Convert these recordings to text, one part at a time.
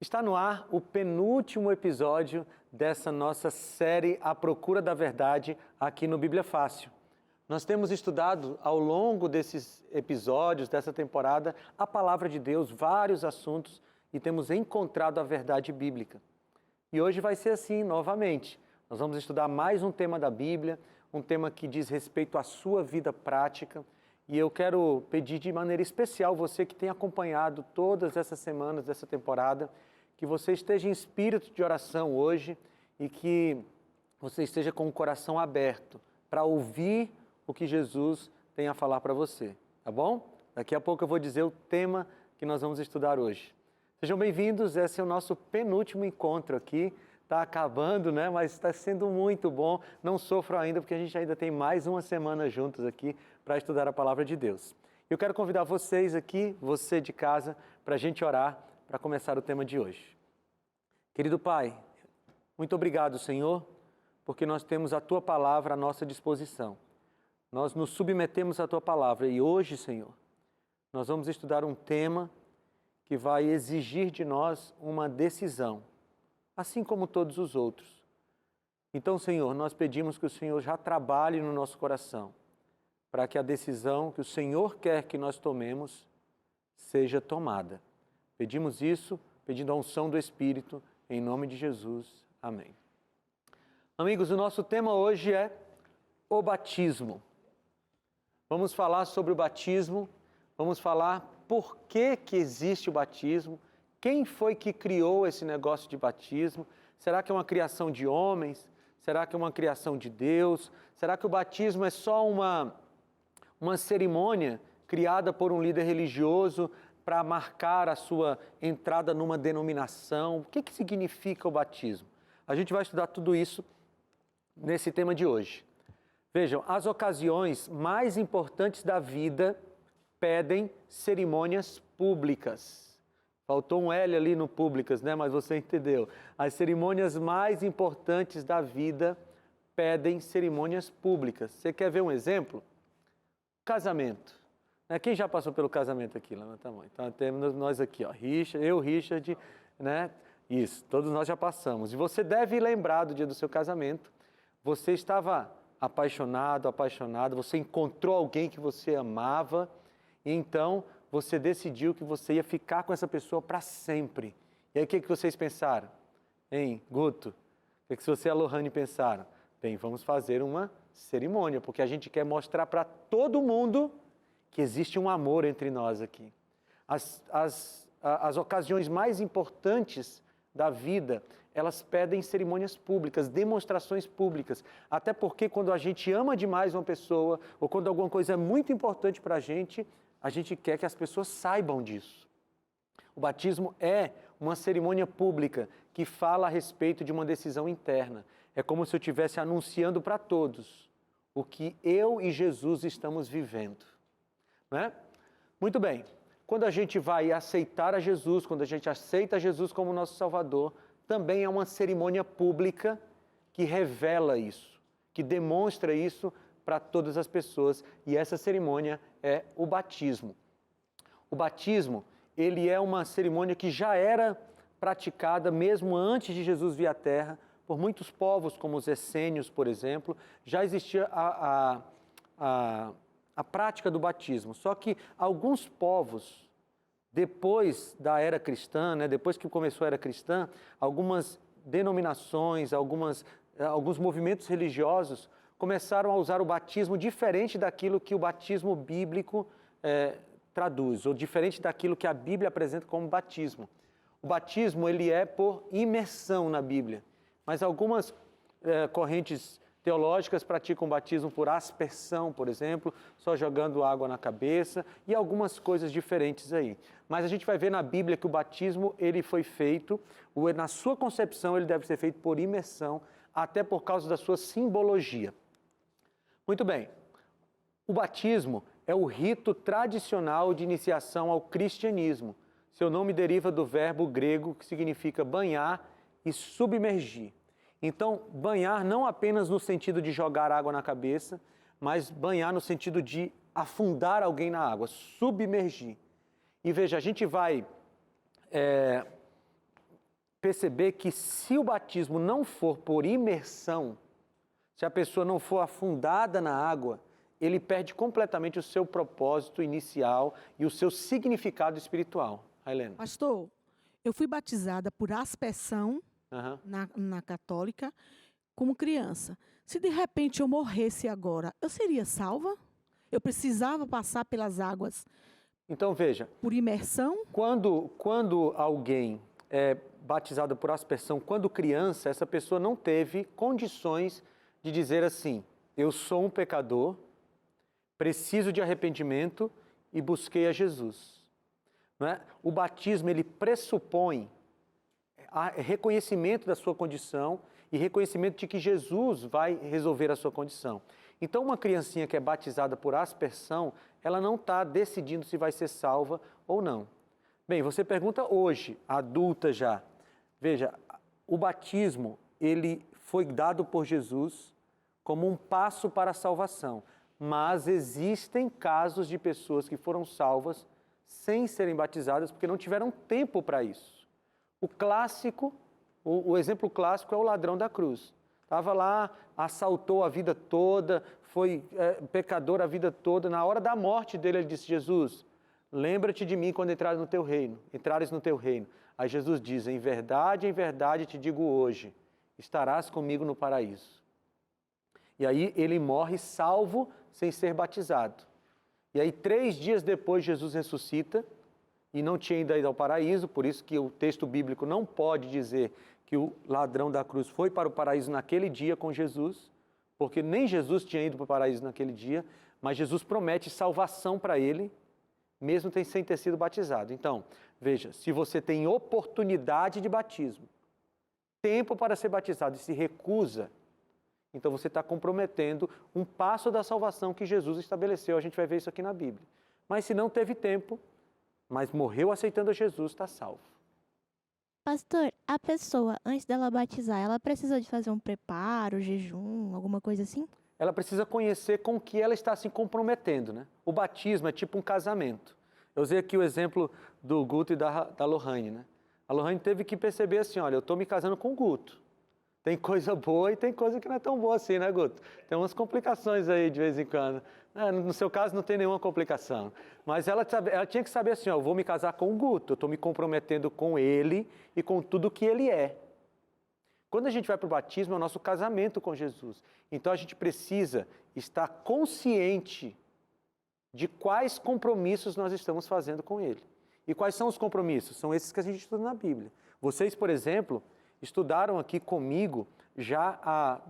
Está no ar o penúltimo episódio dessa nossa série A Procura da Verdade aqui no Bíblia Fácil. Nós temos estudado ao longo desses episódios, dessa temporada, a Palavra de Deus, vários assuntos, e temos encontrado a verdade bíblica. E hoje vai ser assim novamente. Nós vamos estudar mais um tema da Bíblia, um tema que diz respeito à sua vida prática. E eu quero pedir de maneira especial, você que tem acompanhado todas essas semanas dessa temporada, que você esteja em espírito de oração hoje e que você esteja com o coração aberto para ouvir o que Jesus tem a falar para você, tá bom? Daqui a pouco eu vou dizer o tema que nós vamos estudar hoje. Sejam bem-vindos, esse é o nosso penúltimo encontro aqui. Está acabando, né? Mas está sendo muito bom. Não sofro ainda, porque a gente ainda tem mais uma semana juntos aqui para estudar a Palavra de Deus. Eu quero convidar vocês aqui, você de casa, para a gente orar, para começar o tema de hoje. Querido Pai, muito obrigado, Senhor, porque nós temos a Tua Palavra à nossa disposição. Nós nos submetemos à Tua Palavra e hoje, Senhor, nós vamos estudar um tema que vai exigir de nós uma decisão, assim como todos os outros. Então, Senhor, nós pedimos que o Senhor já trabalhe no nosso coração, para que a decisão que o Senhor quer que nós tomemos seja tomada. Pedimos isso, pedindo a unção do Espírito, em nome de Jesus. Amém. Amigos, o nosso tema hoje é o batismo. Vamos falar sobre o batismo, vamos falar por que existe o batismo, quem foi que criou esse negócio de batismo, será que é uma criação de homens, será que é uma criação de Deus, será que o batismo é só uma cerimônia criada por um líder religioso para marcar a sua entrada numa denominação? O que significa o batismo? A gente vai estudar tudo isso nesse tema de hoje. Vejam, as ocasiões mais importantes da vida pedem cerimônias públicas. Faltou um L ali no públicas, né? Mas você entendeu. As cerimônias mais importantes da vida pedem cerimônias públicas. Você quer ver um exemplo? Casamento. Quem já passou pelo casamento aqui? Levanta a mão. Então temos nós aqui, ó, Richard, né? Isso, todos nós já passamos. E você deve lembrar do dia do seu casamento. Você estava apaixonado, apaixonada, você encontrou alguém que você amava, e então você decidiu que você ia ficar com essa pessoa para sempre. E aí o que vocês pensaram? Hein, Guto? O que você e a Lohane pensaram? Bem, vamos fazer uma cerimônia, porque a gente quer mostrar para todo mundo que existe um amor entre nós aqui. As ocasiões mais importantes da vida, elas pedem cerimônias públicas, demonstrações públicas. Até porque quando a gente ama demais uma pessoa, ou quando alguma coisa é muito importante para a gente quer que as pessoas saibam disso. O batismo é uma cerimônia pública que fala a respeito de uma decisão interna. É como se eu estivesse anunciando para todos o que eu e Jesus estamos vivendo. Né? Muito bem, quando a gente vai aceitar a Jesus, quando a gente aceita Jesus como nosso Salvador, também é uma cerimônia pública que revela isso, que demonstra isso para todas as pessoas, e essa cerimônia é o batismo. O batismo, ele é uma cerimônia que já era praticada mesmo antes de Jesus vir à Terra, por muitos povos, como os essênios, por exemplo, já existia a prática do batismo. Só que alguns povos, depois da era cristã, né, depois que começou a era cristã, algumas denominações, alguns movimentos religiosos começaram a usar o batismo diferente daquilo que o batismo bíblico traduz, ou diferente daquilo que a Bíblia apresenta como batismo. O batismo, ele é por imersão na Bíblia, mas algumas correntes teológicas praticam batismo por aspersão, por exemplo, só jogando água na cabeça, e algumas coisas diferentes aí. Mas a gente vai ver na Bíblia que o batismo, ele foi feito, na sua concepção, ele deve ser feito por imersão, até por causa da sua simbologia. Muito bem, o batismo é o rito tradicional de iniciação ao cristianismo. Seu nome deriva do verbo grego que significa banhar e submergir. Então, banhar não apenas no sentido de jogar água na cabeça, mas banhar no sentido de afundar alguém na água, submergir. E veja, a gente vai perceber que se o batismo não for por imersão, se a pessoa não for afundada na água, ele perde completamente o seu propósito inicial e o seu significado espiritual. Helena. Pastor, eu fui batizada por aspersão Aham. na católica como criança. Se de repente eu morresse agora, eu seria salva? Eu precisava passar pelas águas Então veja, por imersão? quando alguém é batizado por aspersão, quando criança, essa pessoa não teve condições de dizer assim, eu sou um pecador, preciso de arrependimento e busquei a Jesus. Não é? O batismo, ele pressupõe reconhecimento da sua condição e reconhecimento de que Jesus vai resolver a sua condição. Então, uma criancinha que é batizada por aspersão, ela não está decidindo se vai ser salva ou não. Bem, você pergunta hoje, adulta já. Veja, o batismo, ele foi dado por Jesus como um passo para a salvação. Mas existem casos de pessoas que foram salvas sem serem batizadas porque não tiveram tempo para isso. O exemplo clássico é o ladrão da cruz. Estava lá, assaltou a vida toda, foi pecador a vida toda. Na hora da morte dele, ele disse, Jesus, lembra-te de mim quando entrares no teu reino. Aí Jesus diz, em verdade te digo hoje, estarás comigo no paraíso. E aí ele morre salvo sem ser batizado. E aí 3 dias depois Jesus ressuscita e não tinha ainda ido ao paraíso, por isso que o texto bíblico não pode dizer que o ladrão da cruz foi para o paraíso naquele dia com Jesus, porque nem Jesus tinha ido para o paraíso naquele dia, mas Jesus promete salvação para ele, mesmo sem ter sido batizado. Então, veja, se você tem oportunidade de batismo, tempo para ser batizado e se recusa, então você está comprometendo um passo da salvação que Jesus estabeleceu. A gente vai ver isso aqui na Bíblia. Mas se não teve tempo, mas morreu aceitando a Jesus, está salvo. Pastor, a pessoa, antes dela batizar, ela precisa de fazer um preparo, jejum, alguma coisa assim? Ela precisa conhecer com o que ela está se comprometendo, né? O batismo é tipo um casamento. Eu usei aqui o exemplo do Guto e da Lohane, né? A Lohane teve que perceber assim, olha, eu estou me casando com o Guto. Tem coisa boa e tem coisa que não é tão boa assim, né, Guto? Tem umas complicações aí de vez em quando. No seu caso não tem nenhuma complicação. Mas ela tinha que saber assim, ó, eu vou me casar com o Guto, eu estou me comprometendo com ele e com tudo que ele é. Quando a gente vai para o batismo, é o nosso casamento com Jesus. Então a gente precisa estar consciente de quais compromissos nós estamos fazendo com ele. E quais são os compromissos? São esses que a gente estuda na Bíblia. Vocês, por exemplo, estudaram aqui comigo já há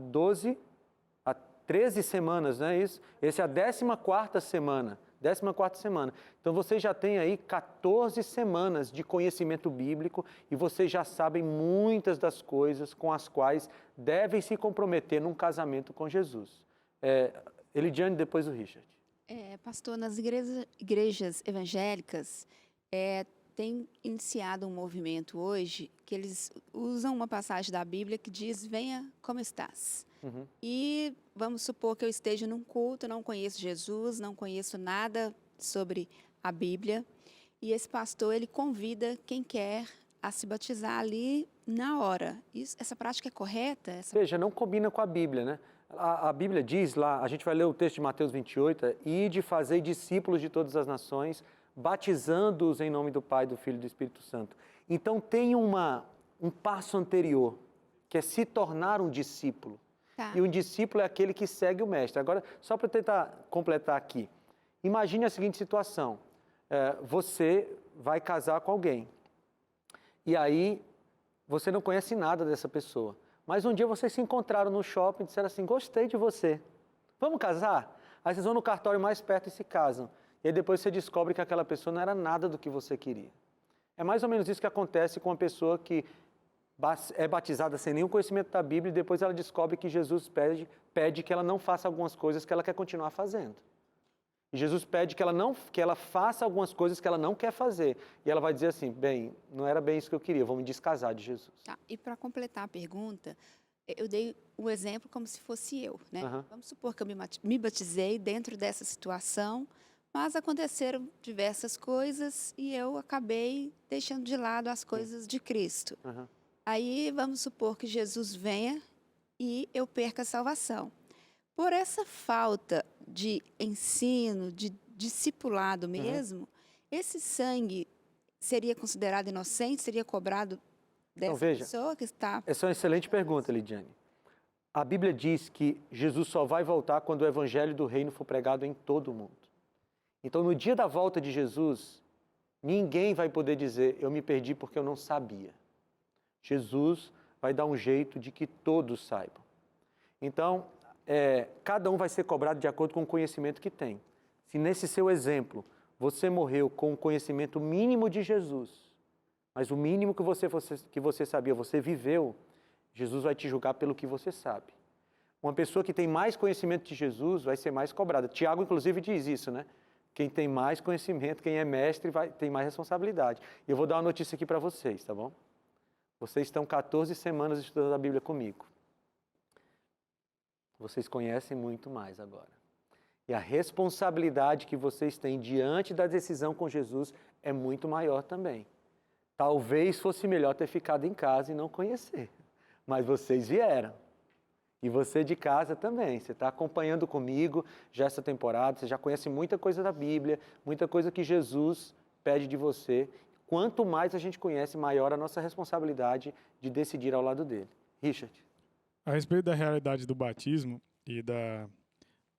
13 semanas, não é isso? Essa é a 14ª semana. 14ª semana. Então vocês já têm aí 14 semanas de conhecimento bíblico e vocês já sabem muitas das coisas com as quais devem se comprometer num casamento com Jesus. Elidiane, depois o Richard. Pastor, nas igrejas evangélicas, tem iniciado um movimento hoje que eles usam uma passagem da Bíblia que diz, venha como estás. Uhum. E vamos supor que eu esteja num culto, não conheço Jesus, não conheço nada sobre a Bíblia. E esse pastor, ele convida quem quer a se batizar ali na hora. Essa prática é correta? Veja, não combina com a Bíblia, né? A Bíblia diz lá, a gente vai ler o texto de Mateus 28, ide fazer discípulos de todas as nações, batizando-os em nome do Pai, do Filho e do Espírito Santo. Então tem um passo anterior, que é se tornar um discípulo. Tá. E um discípulo é aquele que segue o mestre. Agora, só para tentar completar aqui, imagine a seguinte situação, você vai casar com alguém, e aí você não conhece nada dessa pessoa, mas um dia vocês se encontraram no shopping e disseram assim, gostei de você, vamos casar? Aí vocês vão no cartório mais perto e se casam. E aí depois você descobre que aquela pessoa não era nada do que você queria. É mais ou menos isso que acontece com uma pessoa que é batizada sem nenhum conhecimento da Bíblia e depois ela descobre que Jesus pede que ela não faça algumas coisas que ela quer continuar fazendo. E Jesus pede que ela faça algumas coisas que ela não quer fazer. E ela vai dizer assim, bem, não era bem isso que eu queria, vou me descasar de Jesus. Tá. E para completar a pergunta, eu dei o exemplo como se fosse eu, né? Uhum. Vamos supor que eu me batizei dentro dessa situação, mas aconteceram diversas coisas e eu acabei deixando de lado as coisas de Cristo. Uhum. Aí vamos supor que Jesus venha e eu perca a salvação. Por essa falta de ensino, de discipulado mesmo, esse sangue seria considerado inocente, seria cobrado dessa veja, pessoa que está... Essa é uma excelente pergunta, Lidiane. A Bíblia diz que Jesus só vai voltar quando o evangelho do reino for pregado em todo o mundo. Então, no dia da volta de Jesus, ninguém vai poder dizer, eu me perdi porque eu não sabia. Jesus vai dar um jeito de que todos saibam. Então, cada um vai ser cobrado de acordo com o conhecimento que tem. Se nesse seu exemplo, você morreu com o conhecimento mínimo de Jesus, mas o mínimo que você sabia, você viveu, Jesus vai te julgar pelo que você sabe. Uma pessoa que tem mais conhecimento de Jesus vai ser mais cobrada. Tiago, inclusive, diz isso, né? Quem tem mais conhecimento, quem é mestre, tem mais responsabilidade. E eu vou dar uma notícia aqui para vocês, tá bom? Vocês estão 14 semanas estudando a Bíblia comigo. Vocês conhecem muito mais agora. E a responsabilidade que vocês têm diante da decisão com Jesus é muito maior também. Talvez fosse melhor ter ficado em casa e não conhecer. Mas vocês vieram. E você de casa também. Você está acompanhando comigo já essa temporada. Você já conhece muita coisa da Bíblia, muita coisa que Jesus pede de você. Quanto mais a gente conhece, maior a nossa responsabilidade de decidir ao lado dele. Richard. A respeito da realidade do batismo e da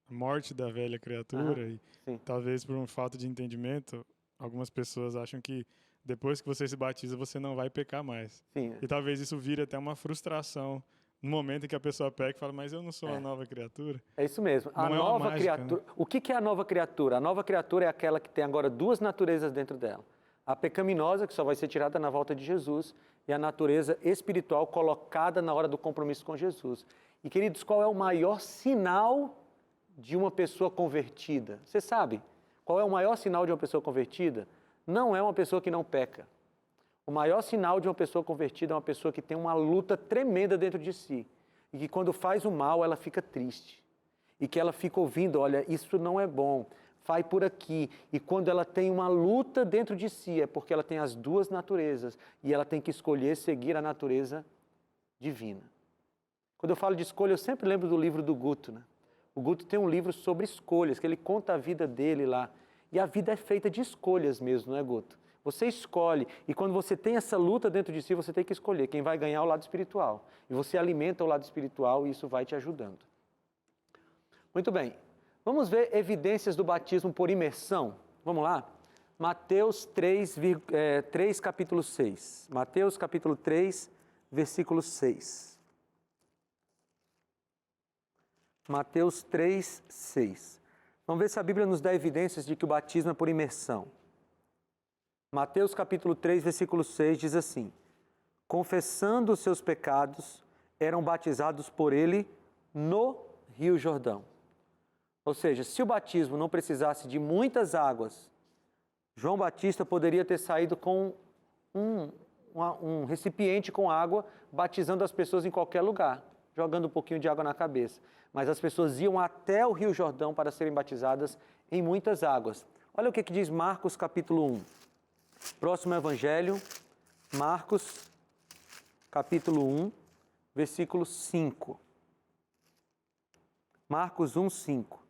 morte da velha criatura, e talvez por uma falta de entendimento, algumas pessoas acham que depois que você se batiza, você não vai pecar mais. Sim. E talvez isso vire até uma frustração no momento em que a pessoa peca e fala, mas eu não sou uma nova criatura. É isso mesmo. A Não é uma nova mágica, criatura. né? O que é a nova criatura? A nova criatura é aquela que tem agora duas naturezas dentro dela. A pecaminosa, que só vai ser tirada na volta de Jesus, e a natureza espiritual colocada na hora do compromisso com Jesus. E, queridos, qual é o maior sinal de uma pessoa convertida? Você sabe? Qual é o maior sinal de uma pessoa convertida? Não é uma pessoa que não peca. O maior sinal de uma pessoa convertida é uma pessoa que tem uma luta tremenda dentro de si. E que quando faz o mal, ela fica triste. E que ela fica ouvindo, olha, isso não é bom. Vai por aqui. E quando ela tem uma luta dentro de si, é porque ela tem as duas naturezas. E ela tem que escolher seguir a natureza divina. Quando eu falo de escolha, eu sempre lembro do livro do Guto, né? O Guto tem um livro sobre escolhas, que ele conta a vida dele lá. E a vida é feita de escolhas mesmo, não é, Guto? Você escolhe. E quando você tem essa luta dentro de si, você tem que escolher. Quem vai ganhar é o lado espiritual. E você alimenta o lado espiritual e isso vai te ajudando. Muito bem. Vamos ver evidências do batismo por imersão? Vamos lá? Mateus 3, capítulo 6. Mateus capítulo 3, versículo 6. Mateus 3, 6. Vamos ver se a Bíblia nos dá evidências de que o batismo é por imersão. Mateus capítulo 3, versículo 6 diz assim: confessando os seus pecados, eram batizados por ele no Rio Jordão. Ou seja, se o batismo não precisasse de muitas águas, João Batista poderia ter saído com um recipiente com água, batizando as pessoas em qualquer lugar, jogando um pouquinho de água na cabeça. Mas as pessoas iam até o Rio Jordão para serem batizadas em muitas águas. Olha o que diz Marcos capítulo 1. Próximo evangelho, Marcos capítulo 1, versículo 5. Marcos 1, 5.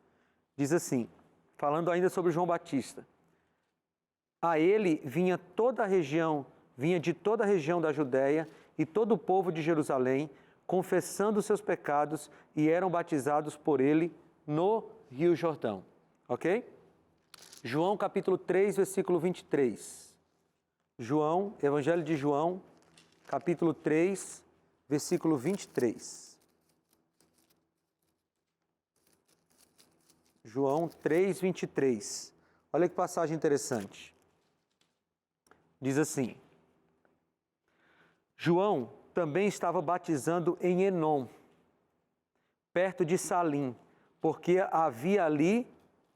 Diz assim, falando ainda sobre João Batista. A ele vinha de toda a região da Judéia e todo o povo de Jerusalém, confessando seus pecados e eram batizados por ele no Rio Jordão. Ok? João capítulo 3, versículo 23. Evangelho de João, capítulo 3, versículo 23. João 3, 23. Olha que passagem interessante. Diz assim: João também estava batizando em Enom, perto de Salim, porque havia ali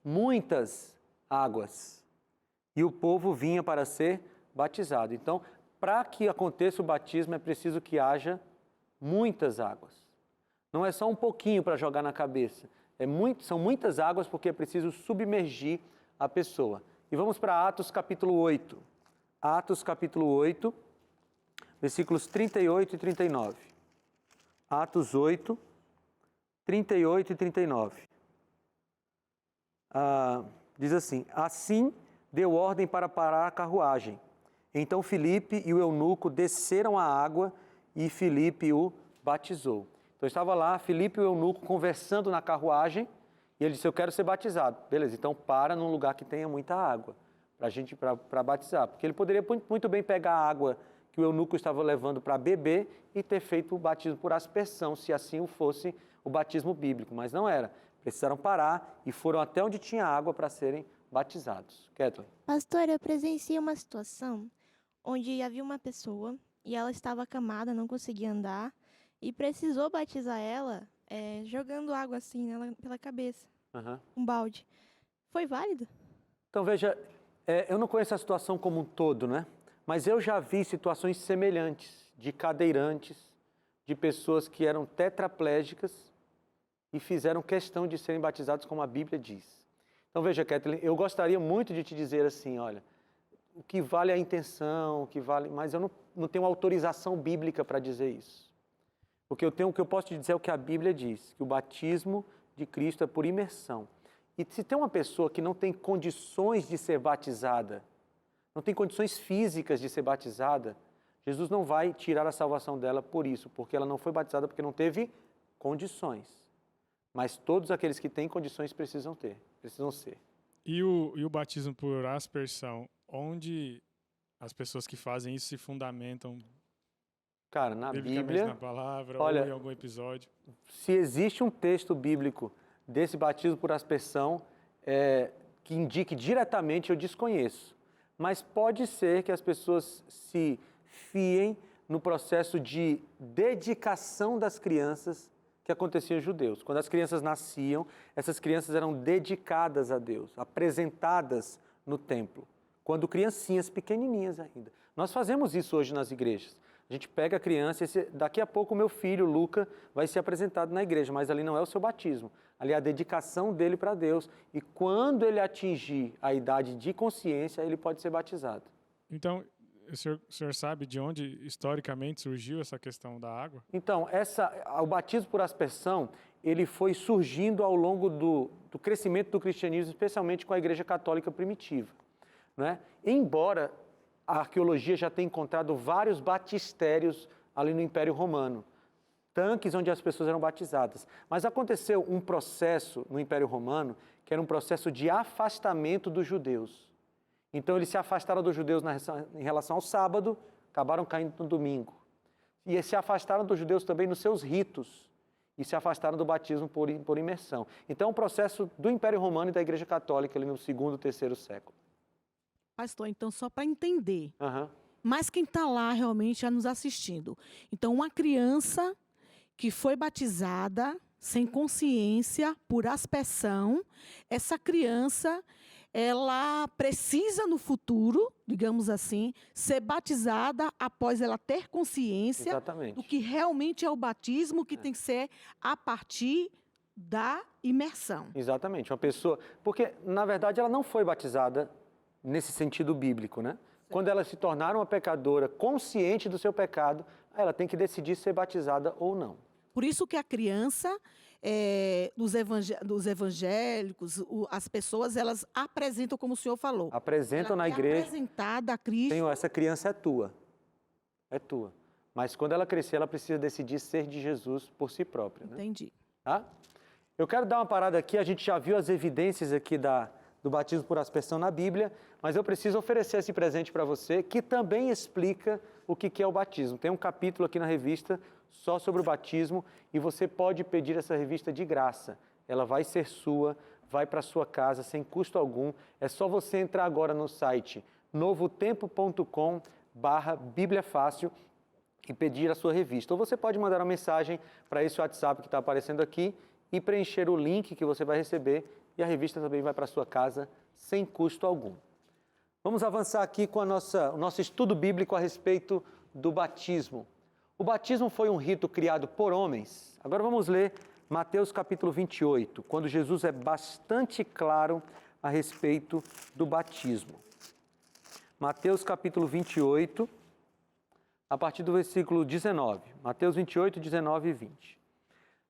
muitas águas, e o povo vinha para ser batizado. Então, para que aconteça o batismo, é preciso que haja muitas águas. Não é só um pouquinho para jogar na cabeça. São muitas águas porque é preciso submergir a pessoa. E vamos para Atos capítulo 8. Atos capítulo 8, versículos 38 e 39. Atos 8, 38 e 39. Diz assim: assim deu ordem para parar a carruagem. Então Filipe e o eunuco desceram à água e Filipe o batizou. Então estava lá Filipe e o eunuco conversando na carruagem e ele disse: eu quero ser batizado. Beleza, então para num lugar que tenha muita água para batizar. Porque ele poderia muito bem pegar a água que o eunuco estava levando para beber e ter feito o batismo por aspersão, se assim fosse o batismo bíblico, mas não era. Precisaram parar e foram até onde tinha água para serem batizados. Kathleen. Pastor, eu presenciei uma situação onde havia uma pessoa e ela estava acamada, não conseguia andar e precisou batizar ela jogando água assim nela pela cabeça, um balde. Foi válido? Então veja, eu não conheço a situação como um todo, né? Mas eu já vi situações semelhantes de cadeirantes, de pessoas que eram tetraplégicas e fizeram questão de serem batizados como a Bíblia diz. Então veja, Kathleen, eu gostaria muito de te dizer assim, olha, o que vale é a intenção, o que vale, mas eu não tenho autorização bíblica para dizer isso. O que eu posso te dizer é o que a Bíblia diz, que o batismo de Cristo é por imersão. E se tem uma pessoa que não tem condições de ser batizada, não tem condições físicas de ser batizada, Jesus não vai tirar a salvação dela por isso, porque ela não foi batizada porque não teve condições. Mas todos aqueles que têm condições precisam ser. E o batismo por aspersão, onde as pessoas que fazem isso se fundamentam? Cara, na biblicamente Bíblia, na palavra, olha, ou em algum episódio? Se existe um texto bíblico desse batismo por aspersão que indique diretamente, eu desconheço. Mas pode ser que as pessoas se fiem no processo de dedicação das crianças que acontecia aos judeus. Quando as crianças nasciam, essas crianças eram dedicadas a Deus, apresentadas no templo. Quando criancinhas pequenininhas ainda. Nós fazemos isso hoje nas igrejas. A gente pega a criança e daqui a pouco o meu filho, Luca, vai ser apresentado na igreja, mas ali não é o seu batismo. Ali é a dedicação dele para Deus. E quando ele atingir a idade de consciência, ele pode ser batizado. Então, o senhor sabe de onde historicamente surgiu essa questão da água? Então, o batismo por aspersão, ele foi surgindo ao longo do crescimento do cristianismo, especialmente com a Igreja Católica primitiva, né? Embora a arqueologia já tenha encontrado vários batistérios ali no Império Romano, tanques onde as pessoas eram batizadas. Mas aconteceu um processo no Império Romano, que era um processo de afastamento dos judeus. Então, eles se afastaram dos judeus em relação ao sábado, acabaram caindo no domingo. E se afastaram dos judeus também nos seus ritos, e se afastaram do batismo por imersão. Então, é um processo do Império Romano e da Igreja Católica ali no 2º, 3º século. Pastor, então, só para entender, mas quem está lá realmente já nos assistindo. Então, uma criança que foi batizada sem consciência, por aspersão, essa criança, ela precisa no futuro, digamos assim, ser batizada após ela ter consciência do que realmente é o batismo, que tem que ser a partir da imersão. Exatamente, uma pessoa... Porque, na verdade, ela não foi batizada nesse sentido bíblico, né? Quando ela se tornar uma pecadora consciente do seu pecado, ela tem que decidir ser batizada ou não. Por isso que a criança, dos evangélicos, as pessoas, elas apresentam, como o senhor falou. Apresentam na igreja. Apresentada a Cristo. Senhor, essa criança é tua. É tua. Mas quando ela crescer, ela precisa decidir ser de Jesus por si própria. Né? Entendi. Tá? Eu quero dar uma parada aqui. A gente já viu as evidências aqui do batismo por aspersão na Bíblia, mas eu preciso oferecer esse presente para você, que também explica o que é o batismo. Tem um capítulo aqui na revista só sobre o batismo e você pode pedir essa revista de graça. Ela vai ser sua, vai para sua casa sem custo algum. É só você entrar agora no site novotempo.com/Bíblia Fácil e pedir a sua revista. Ou você pode mandar uma mensagem para esse WhatsApp que está aparecendo aqui e preencher o link que você vai receber e a revista também vai para sua casa sem custo algum. Vamos avançar aqui com o nosso estudo bíblico a respeito do batismo. O batismo foi um rito criado por homens. Agora vamos ler Mateus capítulo 28, quando Jesus é bastante claro a respeito do batismo. Mateus capítulo 28, a partir do versículo 19. Mateus 28, 19 e 20.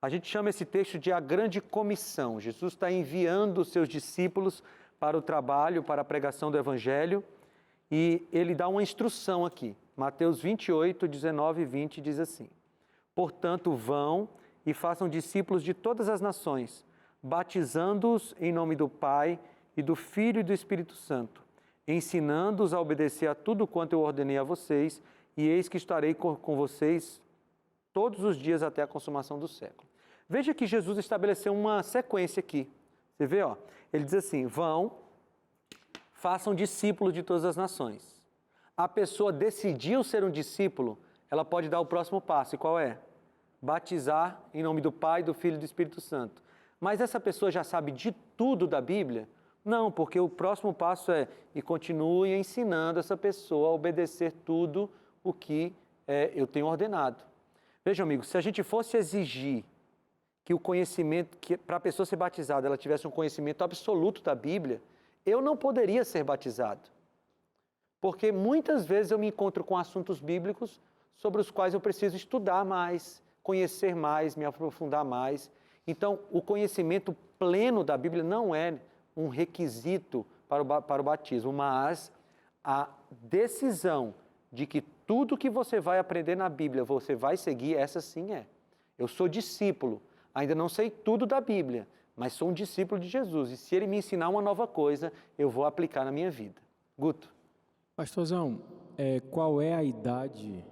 A gente chama esse texto de a grande comissão. Jesus está enviando os seus discípulos para o trabalho, para a pregação do evangelho, e ele dá uma instrução aqui. Mateus 28, 19 e 20 diz assim: portanto, vão e façam discípulos de todas as nações, batizando-os em nome do Pai e do Filho e do Espírito Santo, ensinando-os a obedecer a tudo quanto eu ordenei a vocês, e eis que estarei com vocês todos os dias até a consumação do século. Veja que Jesus estabeleceu uma sequência aqui. Você vê, ó, ele diz assim: vão, façam discípulos de todas as nações. A pessoa decidiu ser um discípulo, ela pode dar o próximo passo. E qual é? Batizar em nome do Pai, do Filho e do Espírito Santo. Mas essa pessoa já sabe de tudo da Bíblia? Não, porque o próximo passo é: e continue ensinando essa pessoa a obedecer tudo o que eu tenho ordenado. Veja, amigo, se a gente fosse exigir que o conhecimento, que para a pessoa ser batizada, ela tivesse um conhecimento absoluto da Bíblia, eu não poderia ser batizado. Porque muitas vezes eu me encontro com assuntos bíblicos sobre os quais eu preciso estudar mais, conhecer mais, me aprofundar mais. Então, o conhecimento pleno da Bíblia não é um requisito para o batismo, mas a decisão de que tudo que você vai aprender na Bíblia, você vai seguir, essa sim é. Eu sou discípulo, ainda não sei tudo da Bíblia, mas sou um discípulo de Jesus. E se ele me ensinar uma nova coisa, eu vou aplicar na minha vida. Guto. Pastorzão, qual é a idade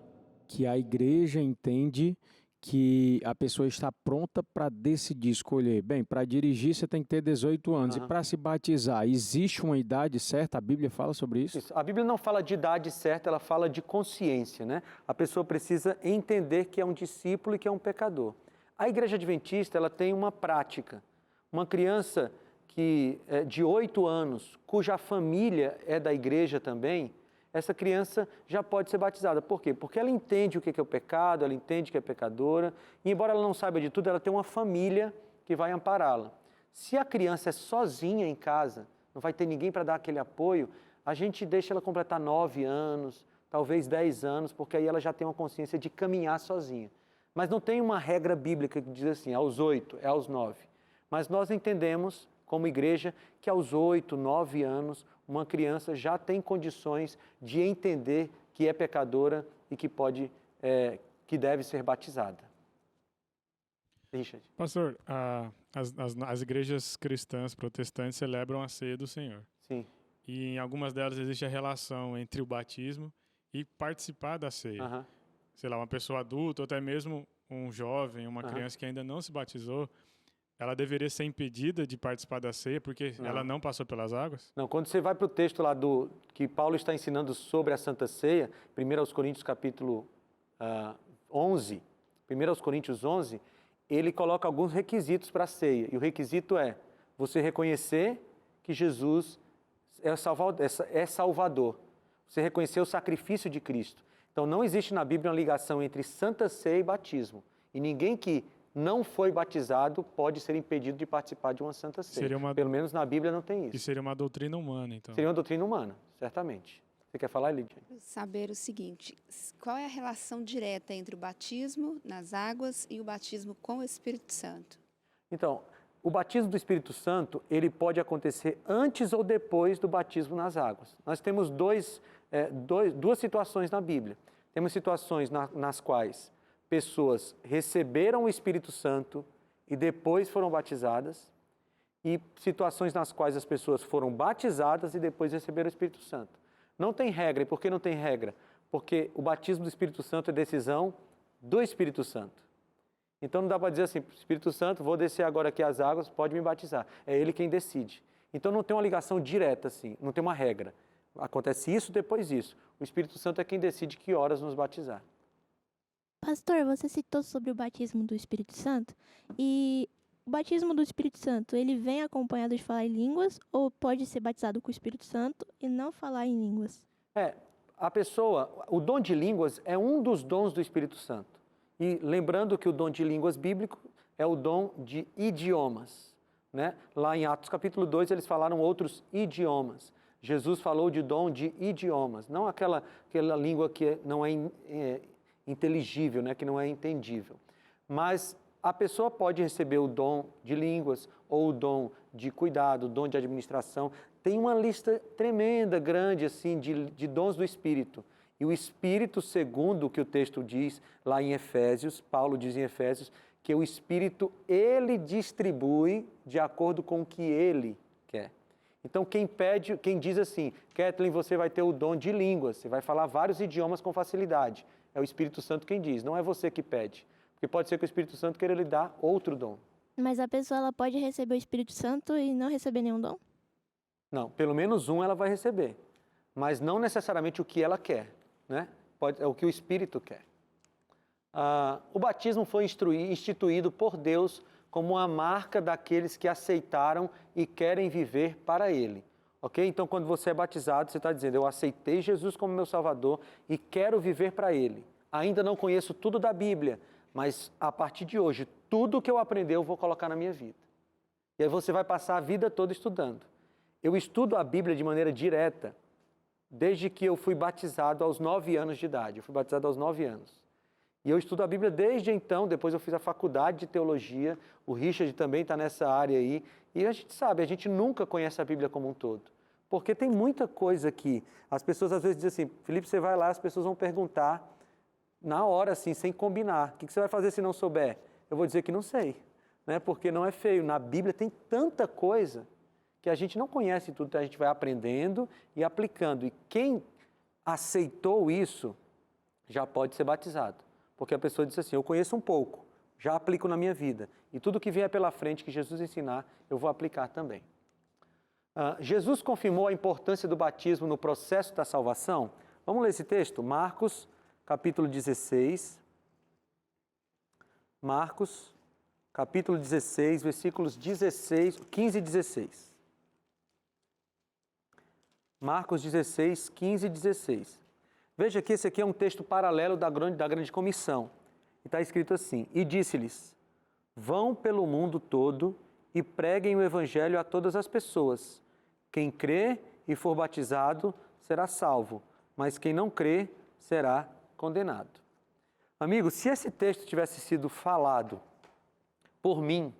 que a igreja entende que a pessoa está pronta para decidir, escolher? Bem, para dirigir você tem que ter 18 anos. E para se batizar, existe uma idade certa? A Bíblia fala sobre isso? A Bíblia não fala de idade certa, ela fala de consciência, né? A pessoa precisa entender que é um discípulo e que é um pecador. A Igreja Adventista, ela tem uma prática. Uma criança que é de 8 anos, cuja família é da igreja também, essa criança já pode ser batizada. Por quê? Porque ela entende o que é o pecado, ela entende que é pecadora, e embora ela não saiba de tudo, ela tem uma família que vai ampará-la. Se a criança é sozinha em casa, não vai ter ninguém para dar aquele apoio, a gente deixa ela completar 9 anos, talvez 10 anos, porque aí ela já tem uma consciência de caminhar sozinha. Mas não tem uma regra bíblica que diz assim, aos 8, é aos 9. Mas nós entendemos, como igreja, que aos 8, 9 anos, uma criança já tem condições de entender que é pecadora e que que deve ser batizada. Richard. Pastor, as igrejas cristãs protestantes celebram a ceia do Senhor. Sim. E em algumas delas existe a relação entre o batismo e participar da ceia. Sei lá, uma pessoa adulta, ou até mesmo um jovem, uma criança que ainda não se batizou, ela deveria ser impedida de participar da ceia porque ela não passou pelas águas? Não, quando você vai para o texto lá que Paulo está ensinando sobre a Santa Ceia, 1 Coríntios capítulo 11, 1 Coríntios 11, ele coloca alguns requisitos para a ceia. E o requisito é você reconhecer que Jesus é Salvador. Você reconhecer o sacrifício de Cristo. Então não existe na Bíblia uma ligação entre Santa Ceia e batismo. E ninguém que não foi batizado pode ser impedido de participar de uma Santa Ceia. Pelo menos na Bíblia não tem isso. E seria uma doutrina humana, então. Seria uma doutrina humana, certamente. Você quer falar, Lídia? Saber o seguinte, qual é a relação direta entre o batismo nas águas e o batismo com o Espírito Santo? Então, o batismo do Espírito Santo, ele pode acontecer antes ou depois do batismo nas águas. Nós temos duas situações na Bíblia. Temos situações nas quais pessoas receberam o Espírito Santo e depois foram batizadas, e situações nas quais as pessoas foram batizadas e depois receberam o Espírito Santo. Não tem regra. E por que não tem regra? Porque o batismo do Espírito Santo é decisão do Espírito Santo. Então não dá para dizer assim, Espírito Santo, vou descer agora aqui as águas, pode me batizar. É ele quem decide. Então não tem uma ligação direta assim, não tem uma regra. Acontece isso, depois isso. O Espírito Santo é quem decide que horas nos batizar. Pastor, você citou sobre o batismo do Espírito Santo, e o batismo do Espírito Santo, ele vem acompanhado de falar em línguas, ou pode ser batizado com o Espírito Santo e não falar em línguas? O dom de línguas é um dos dons do Espírito Santo. E lembrando que o dom de línguas bíblico é o dom de idiomas, né? Lá em Atos capítulo 2 eles falaram outros idiomas. Jesus falou de dom de idiomas, não aquela língua que não é inteligível, né, que não é entendível. Mas a pessoa pode receber o dom de línguas, ou o dom de cuidado, o dom de administração. Tem uma lista tremenda, grande, assim, de dons do Espírito. E o Espírito, segundo o que o texto diz lá em Efésios, Paulo diz em Efésios, que o Espírito, ele distribui de acordo com o que ele quer. Então, quem diz assim, Kathleen, você vai ter o dom de línguas, você vai falar vários idiomas com facilidade. É o Espírito Santo quem diz, não é você que pede. Porque pode ser que o Espírito Santo queira lhe dar outro dom. Mas a pessoa ela pode receber o Espírito Santo e não receber nenhum dom? Não, pelo menos um ela vai receber. Mas não necessariamente o que ela quer, né? É o que o Espírito quer. O batismo foi instituído por Deus como uma marca daqueles que aceitaram e querem viver para Ele. Ok? Então, quando você é batizado, você está dizendo, eu aceitei Jesus como meu Salvador e quero viver para Ele. Ainda não conheço tudo da Bíblia, mas a partir de hoje, tudo que eu aprender eu vou colocar na minha vida. E aí você vai passar a vida toda estudando. Eu estudo a Bíblia de maneira direta, desde que eu fui batizado aos 9 anos de idade. Eu fui batizado aos 9 anos. E eu estudo a Bíblia desde então, depois eu fiz a faculdade de teologia, o Richard também está nessa área aí. E a gente sabe, a gente nunca conhece a Bíblia como um todo. Porque tem muita coisa que as pessoas às vezes dizem assim, Felipe, você vai lá, as pessoas vão perguntar na hora, assim, sem combinar. O que você vai fazer se não souber? Eu vou dizer que não sei, né? Porque não é feio. Na Bíblia tem tanta coisa que a gente não conhece tudo, a gente vai aprendendo e aplicando. E quem aceitou isso já pode ser batizado. Porque a pessoa diz assim, eu conheço um pouco, já aplico na minha vida. E tudo que vier pela frente que Jesus ensinar, eu vou aplicar também. Jesus confirmou a importância do batismo no processo da salvação. Vamos ler esse texto? Marcos, capítulo 16. Marcos, capítulo 16, versículos 15 e 16. Marcos 16, 15 e 16. Veja que esse aqui é um texto paralelo da grande comissão. E está escrito assim, e disse-lhes, vão pelo mundo todo e preguem o evangelho a todas as pessoas. Quem crê e for batizado será salvo, mas quem não crê será condenado. Amigo, se esse texto tivesse sido falado por mim,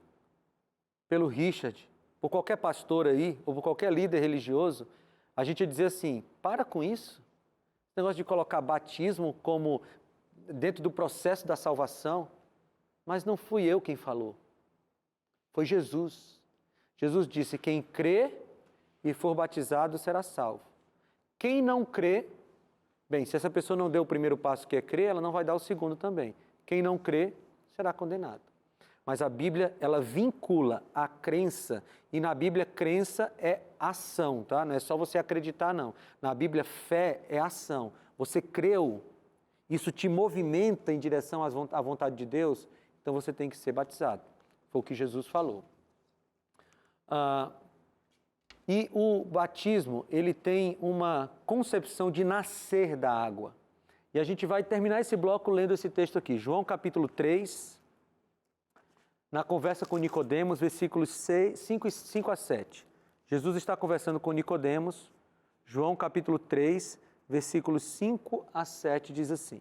pelo Richard, por qualquer pastor aí, ou por qualquer líder religioso, a gente ia dizer assim, para com isso. Esse negócio de colocar batismo como dentro do processo da salvação, mas não fui eu quem falou. Foi Jesus. Jesus disse, quem crê e for batizado será salvo. Quem não crê, bem, se essa pessoa não deu o primeiro passo que é crer, ela não vai dar o segundo também. Quem não crê será condenado. Mas a Bíblia, ela vincula a crença, e na Bíblia crença é ação, tá? Não é só você acreditar, não. Na Bíblia fé é ação. Você creu, isso te movimenta em direção à vontade de Deus, então você tem que ser batizado. Foi o que Jesus falou. E o batismo, ele tem uma concepção de nascer da água. E a gente vai terminar esse bloco lendo esse texto aqui, João capítulo 3, na conversa com Nicodemos, versículos 5 a 7. Jesus está conversando com Nicodemos, João capítulo 3, versículos 5 a 7, diz assim.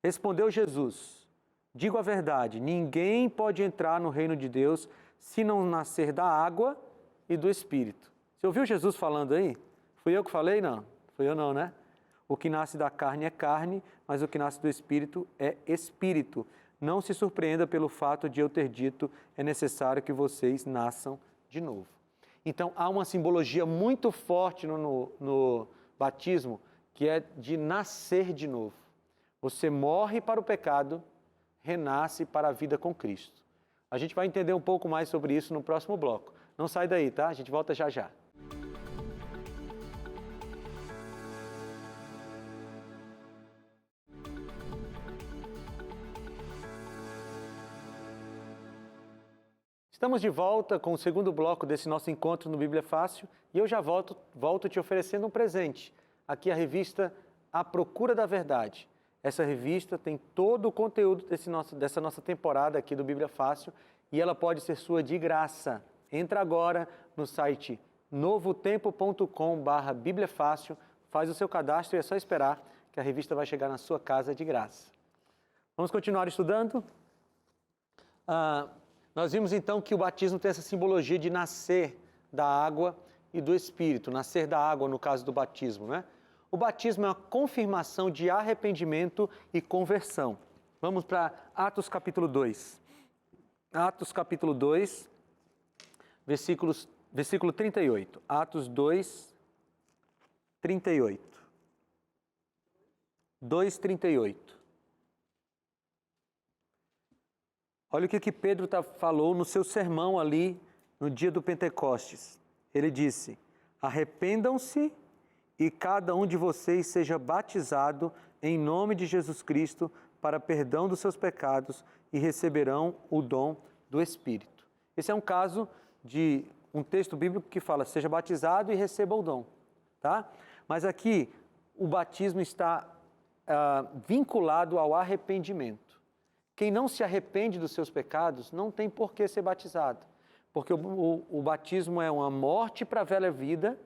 Respondeu Jesus, digo a verdade, ninguém pode entrar no reino de Deus se não nascer da água e do Espírito. Você ouviu Jesus falando aí? Fui eu que falei? Não. Fui eu não, né? O que nasce da carne é carne, mas o que nasce do Espírito é Espírito. Não se surpreenda pelo fato de eu ter dito, é necessário que vocês nasçam de novo. Então, há uma simbologia muito forte no batismo, que é de nascer de novo. Você morre para o pecado, renasce para a vida com Cristo. A gente vai entender um pouco mais sobre isso no próximo bloco. Não sai daí, tá? A gente volta já já. Estamos de volta com o segundo bloco desse nosso encontro no Bíblia Fácil e eu já volto te oferecendo um presente. Aqui a revista A Procura da Verdade. Essa revista tem todo o conteúdo dessa nossa temporada aqui do Bíblia Fácil e ela pode ser sua de graça. Entra agora no site novotempo.com/Bíblia Fácil, faz o seu cadastro e é só esperar que a revista vai chegar na sua casa de graça. Vamos continuar estudando? Nós vimos então que o batismo tem essa simbologia de nascer da água e do Espírito, nascer da água no caso do batismo, né? O batismo é uma confirmação de arrependimento e conversão. Vamos para Atos capítulo 2. Atos capítulo 2, versículo 38. Atos 2, 38. 2:38. Olha o que Pedro falou no seu sermão ali no dia do Pentecostes. Ele disse: arrependam-se e cada um de vocês seja batizado em nome de Jesus Cristo para perdão dos seus pecados e receberão o dom do Espírito. Esse é um caso de um texto bíblico que fala: seja batizado e receba o dom, tá? Mas aqui o batismo está vinculado ao arrependimento. Quem não se arrepende dos seus pecados não tem por que ser batizado, porque o batismo é uma morte para a velha vida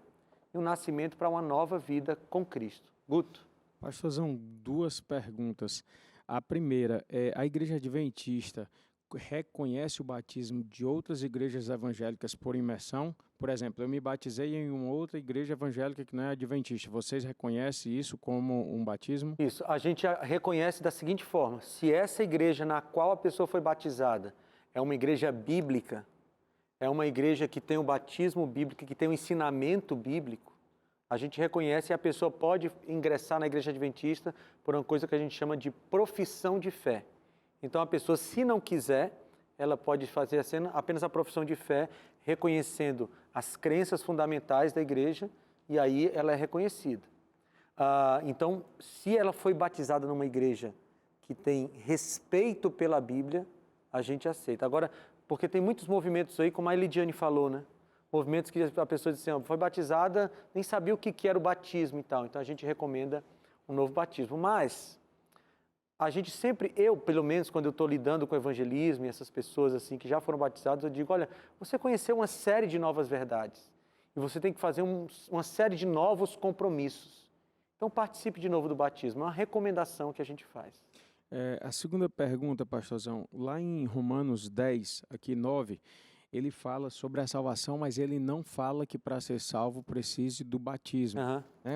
e um nascimento para uma nova vida com Cristo. Guto. Pastorzão, duas perguntas. A primeira é: a Igreja Adventista reconhece o batismo de outras igrejas evangélicas por imersão? Por exemplo, eu me batizei em uma outra igreja evangélica que não é adventista. Vocês reconhecem isso como um batismo? Isso, a gente reconhece da seguinte forma: se essa igreja na qual a pessoa foi batizada é uma igreja bíblica, é uma igreja que tem o batismo bíblico, que tem o ensinamento bíblico, a gente reconhece e a pessoa pode ingressar na igreja adventista por uma coisa que a gente chama de profissão de fé. Então a pessoa, se não quiser, ela pode fazer apenas a profissão de fé, reconhecendo as crenças fundamentais da igreja, e aí ela é reconhecida. Então, se ela foi batizada numa igreja que tem respeito pela Bíblia, a gente aceita. Agora, porque tem muitos movimentos aí, como a Elidiane falou, né? Movimentos que a pessoa diz assim: foi batizada, nem sabia o que era o batismo e tal. Então a gente recomenda um novo batismo. Mas a gente sempre, eu pelo menos, quando eu estou lidando com o evangelismo e essas pessoas assim que já foram batizadas, eu digo: olha, você conheceu uma série de novas verdades e você tem que fazer uma série de novos compromissos. Então participe de novo do batismo, é uma recomendação que a gente faz. A segunda pergunta, pastorzão, lá em Romanos 10, aqui 9, ele fala sobre a salvação, mas ele não fala que para ser salvo precise do batismo.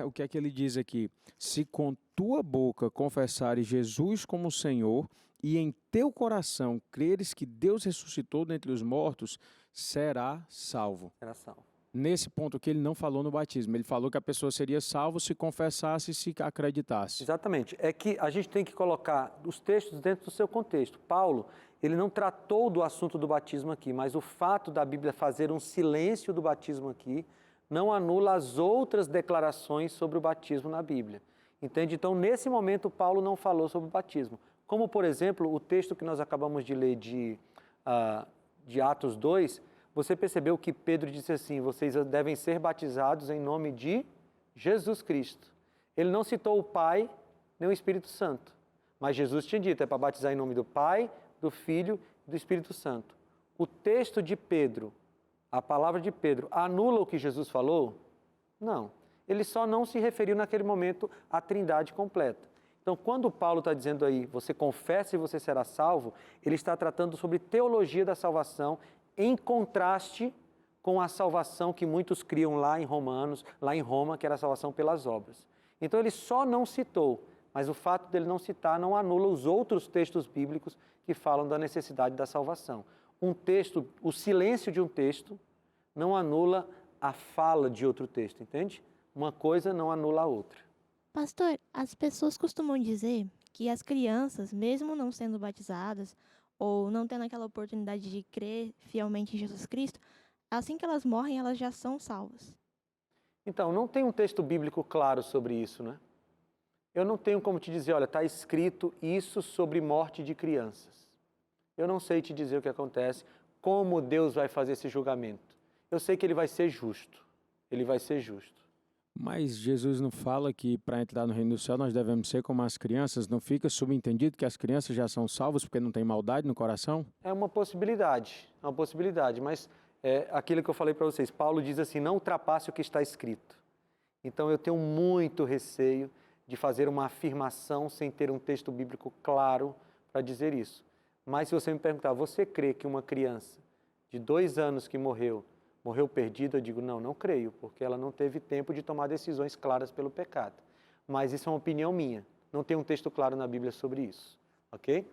O que é que ele diz aqui? Se com tua boca confessares Jesus como Senhor e em teu coração creres que Deus ressuscitou dentre os mortos, será salvo. Será salvo. Nesse ponto que ele não falou no batismo, ele falou que a pessoa seria salvo se confessasse e se acreditasse. Exatamente. É que a gente tem que colocar os textos dentro do seu contexto. Paulo, ele não tratou do assunto do batismo aqui, mas o fato da Bíblia fazer um silêncio do batismo aqui não anula as outras declarações sobre o batismo na Bíblia. Entende? Então, nesse momento, Paulo não falou sobre o batismo. Como, por exemplo, o texto que nós acabamos de ler de Atos 2, você percebeu que Pedro disse assim: vocês devem ser batizados em nome de Jesus Cristo. Ele não citou o Pai nem o Espírito Santo, mas Jesus tinha dito: é para batizar em nome do Pai, do Filho e do Espírito Santo. O texto de Pedro, a palavra de Pedro, anula o que Jesus falou? Não. Ele só não se referiu naquele momento à Trindade completa. Então, quando Paulo está dizendo aí: você confessa e você será salvo, ele está tratando sobre teologia da salvação, em contraste com a salvação que muitos criam lá em Roma, que era a salvação pelas obras. Então ele só não citou, mas o fato dele não citar não anula os outros textos bíblicos que falam da necessidade da salvação. Um texto, o silêncio de um texto não anula a fala de outro texto, entende? Uma coisa não anula a outra. Pastor, as pessoas costumam dizer que as crianças, mesmo não sendo batizadas, ou não tendo aquela oportunidade de crer fielmente em Jesus Cristo, assim que elas morrem, elas já são salvas. Então, não tem um texto bíblico claro sobre isso, né? Eu não tenho como te dizer: olha, está escrito isso sobre morte de crianças. Eu não sei te dizer o que acontece, como Deus vai fazer esse julgamento. Eu sei que ele vai ser justo. Ele vai ser justo. Mas Jesus não fala que para entrar no reino do céu nós devemos ser como as crianças? Não fica subentendido que as crianças já são salvas porque não tem maldade no coração? É uma possibilidade, mas é aquilo que eu falei para vocês. Paulo diz assim, não ultrapasse o que está escrito. Então, eu tenho muito receio de fazer uma afirmação sem ter um texto bíblico claro para dizer isso. Mas se você me perguntar, você crê que uma criança de 2 anos que morreu perdida? Eu digo, não creio, porque ela não teve tempo de tomar decisões claras pelo pecado. Mas isso é uma opinião minha. Não tem um texto claro na Bíblia sobre isso. Ok?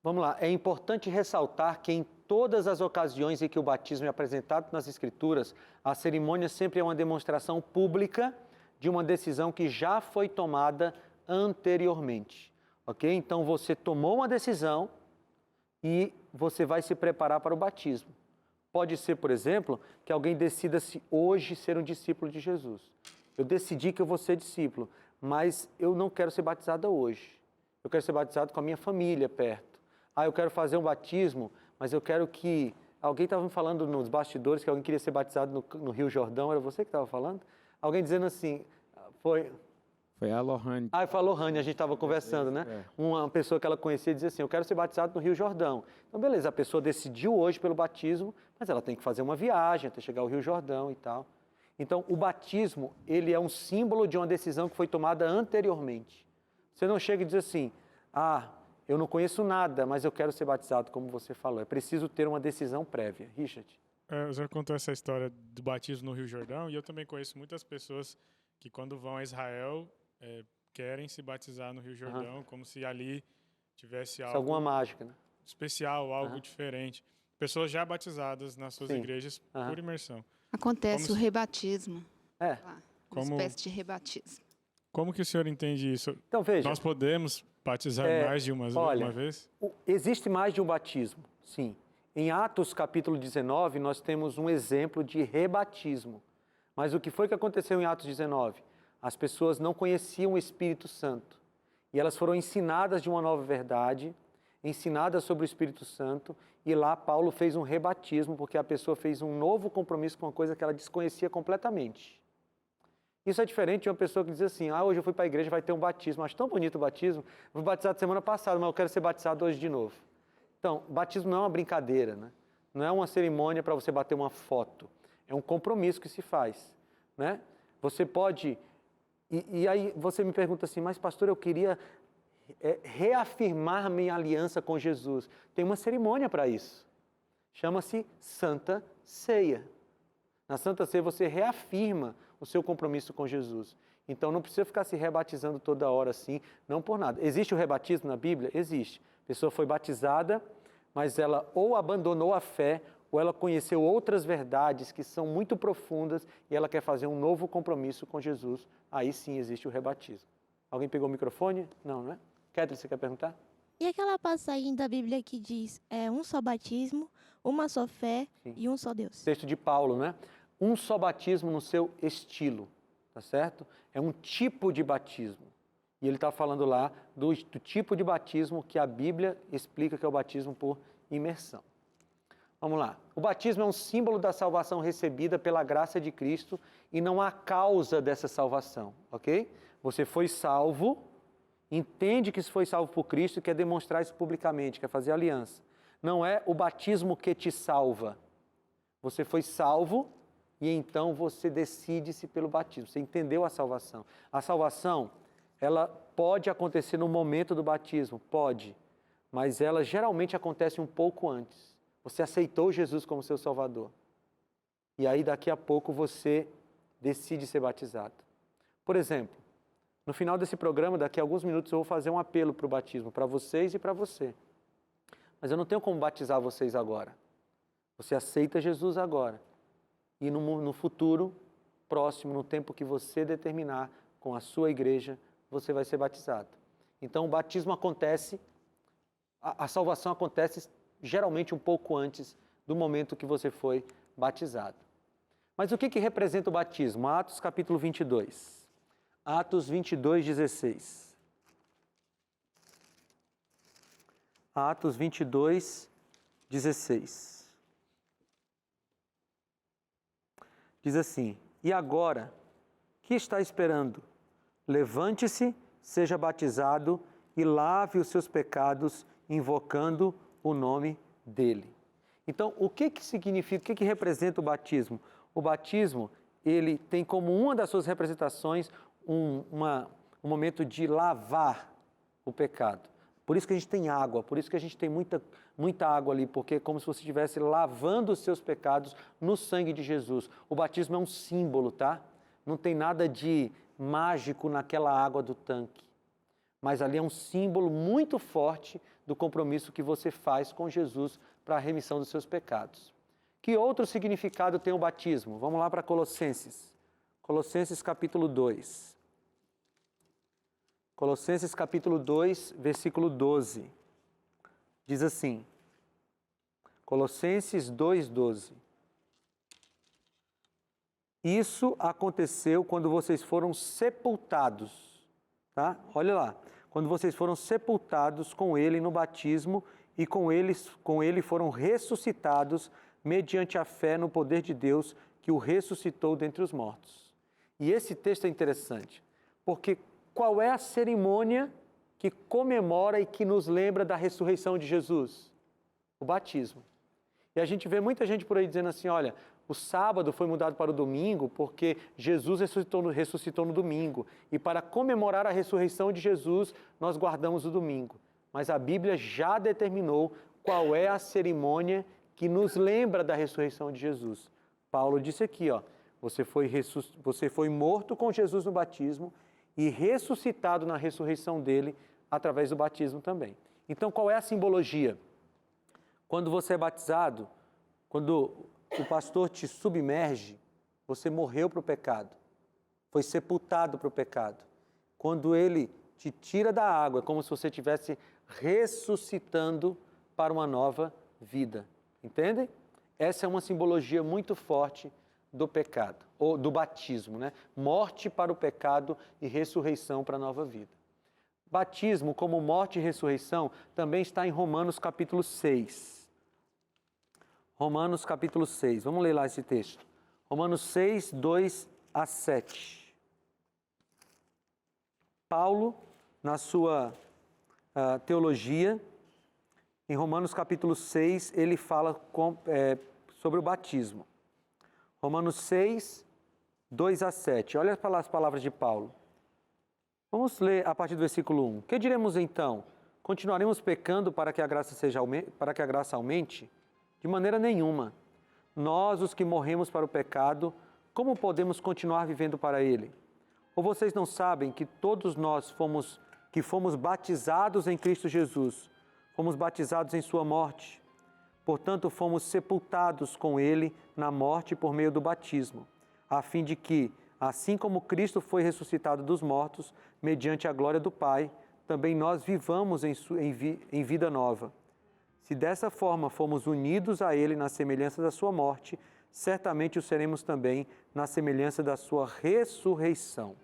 Vamos lá. É importante ressaltar que em todas as ocasiões em que o batismo é apresentado nas Escrituras, a cerimônia sempre é uma demonstração pública de uma decisão que já foi tomada anteriormente. Ok? Então, você tomou uma decisão e você vai se preparar para o batismo. Pode ser, por exemplo, que alguém decida-se hoje ser um discípulo de Jesus. Eu decidi que eu vou ser discípulo, mas eu não quero ser batizado hoje. Eu quero ser batizado com a minha família perto. Eu quero fazer um batismo, mas eu quero que... Alguém estava me falando nos bastidores que alguém queria ser batizado no Rio Jordão. Era você que estava falando? Alguém dizendo assim... Foi a Lohane. Foi a Lohane, a gente estava conversando, né? Uma pessoa que ela conhecia dizia assim, eu quero ser batizado no Rio Jordão. Então, beleza, a pessoa decidiu hoje pelo batismo, mas ela tem que fazer uma viagem até chegar ao Rio Jordão e tal. Então, o batismo, ele é um símbolo de uma decisão que foi tomada anteriormente. Você não chega e diz assim, eu não conheço nada, mas eu quero ser batizado, como você falou. É preciso ter uma decisão prévia. Richard? O senhor contou essa história do batismo no Rio Jordão, e eu também conheço muitas pessoas que quando vão a Israel, querem se batizar no Rio Jordão, como se ali tivesse algo... alguma mágica, né? Especial, algo diferente. Pessoas já batizadas nas suas igrejas por imersão. Acontece o rebatismo. Uma espécie de rebatismo. Como que o senhor entende isso? Então, veja. Nós podemos batizar mais de uma vez? Existe mais de um batismo, sim. Em Atos capítulo 19, nós temos um exemplo de rebatismo. Mas o que foi que aconteceu em Atos 19? As pessoas não conheciam o Espírito Santo. E elas foram ensinadas de uma nova verdade, ensinadas sobre o Espírito Santo, e lá Paulo fez um rebatismo, porque a pessoa fez um novo compromisso com uma coisa que ela desconhecia completamente. Isso é diferente de uma pessoa que diz assim, hoje eu fui para a igreja, vai ter um batismo, acho tão bonito o batismo, fui batizado semana passada, mas eu quero ser batizado hoje de novo. Então, batismo não é uma brincadeira, né? Não é uma cerimônia para você bater uma foto, é um compromisso que se faz, né? Você pode... E aí você me pergunta assim, mas pastor, eu queria reafirmar minha aliança com Jesus. Tem uma cerimônia para isso. Chama-se Santa Ceia. Na Santa Ceia você reafirma o seu compromisso com Jesus. Então não precisa ficar se rebatizando toda hora assim, não por nada. Existe o rebatismo na Bíblia? Existe. A pessoa foi batizada, mas ela ou abandonou a fé, ou ela conheceu outras verdades que são muito profundas e ela quer fazer um novo compromisso com Jesus. Aí sim existe o rebatismo. Alguém pegou o microfone? Não, não é? Kathleen, você quer perguntar? E aquela passagem da Bíblia que diz um só batismo, uma só fé e um só Deus? Texto de Paulo, né? Um só batismo no seu estilo, tá certo? É um tipo de batismo. E ele está falando lá do tipo de batismo que a Bíblia explica que é o batismo por imersão. Vamos lá. O batismo é um símbolo da salvação recebida pela graça de Cristo e não a causa dessa salvação, ok? Você foi salvo, entende que foi salvo por Cristo e quer demonstrar isso publicamente, quer fazer aliança. Não é o batismo que te salva. Você foi salvo e então você decide-se pelo batismo. Você entendeu a salvação. A salvação, ela pode acontecer no momento do batismo, pode, mas ela geralmente acontece um pouco antes. Você aceitou Jesus como seu Salvador. E aí, daqui a pouco, você decide ser batizado. Por exemplo, no final desse programa, daqui a alguns minutos, eu vou fazer um apelo para o batismo, para vocês e para você. Mas eu não tenho como batizar vocês agora. Você aceita Jesus agora. E no futuro próximo, no tempo que você determinar com a sua igreja, você vai ser batizado. Então, o batismo acontece, a salvação acontece geralmente um pouco antes do momento que você foi batizado. Mas o que representa o batismo? Atos capítulo 22. Atos 22, 16. Atos 22, 16. Diz assim, e agora, que está esperando? Levante-se, seja batizado e lave os seus pecados, invocando o nome dele. Então, o que significa, o que representa o batismo? O batismo, ele tem como uma das suas representações um momento de lavar o pecado. Por isso que a gente tem água, por isso que a gente tem muita água ali, porque é como se você estivesse lavando os seus pecados no sangue de Jesus. O batismo é um símbolo, tá? Não tem nada de mágico naquela água do tanque. Mas ali é um símbolo muito forte do compromisso que você faz com Jesus para a remissão dos seus pecados. Que outro significado tem o batismo? Vamos lá para Colossenses. Colossenses capítulo 2. Colossenses capítulo 2, versículo 12. Diz assim, Colossenses 2:12. Isso aconteceu quando vocês foram sepultados, tá? Olha lá, quando vocês foram sepultados com ele no batismo e com ele foram ressuscitados mediante a fé no poder de Deus que o ressuscitou dentre os mortos. E esse texto é interessante, porque qual é a cerimônia que comemora e que nos lembra da ressurreição de Jesus? O batismo. E a gente vê muita gente por aí dizendo assim, olha, o sábado foi mudado para o domingo porque Jesus ressuscitou no domingo. E para comemorar a ressurreição de Jesus, nós guardamos o domingo. Mas a Bíblia já determinou qual é a cerimônia que nos lembra da ressurreição de Jesus. Paulo disse aqui, ó, você foi morto com Jesus no batismo e ressuscitado na ressurreição dele através do batismo também. Então, qual é a simbologia? Quando você é batizado, quando o pastor te submerge, você morreu para o pecado, foi sepultado para o pecado. Quando ele te tira da água, é como se você estivesse ressuscitando para uma nova vida. Entendem? Essa é uma simbologia muito forte do pecado, ou do batismo, né? Morte para o pecado e ressurreição para a nova vida. Batismo, como morte e ressurreição, também está em Romanos capítulo 6. Romanos capítulo 6. Vamos ler lá esse texto. Romanos 6, 2 a 7. Paulo, na sua teologia, em Romanos capítulo 6, ele fala sobre o batismo. Romanos 6, 2 a 7. Olha para lá as palavras de Paulo. Vamos ler a partir do versículo 1. Que diremos então? Continuaremos pecando para que a graça aumente? De maneira nenhuma. Nós, os que morremos para o pecado, como podemos continuar vivendo para ele? Ou vocês não sabem que todos nós fomos batizados em Cristo Jesus, fomos batizados em sua morte? Portanto, fomos sepultados com ele na morte por meio do batismo, a fim de que, assim como Cristo foi ressuscitado dos mortos, mediante a glória do Pai, também nós vivamos em vida nova. Se dessa forma fomos unidos a ele na semelhança da sua morte, certamente o seremos também na semelhança da sua ressurreição.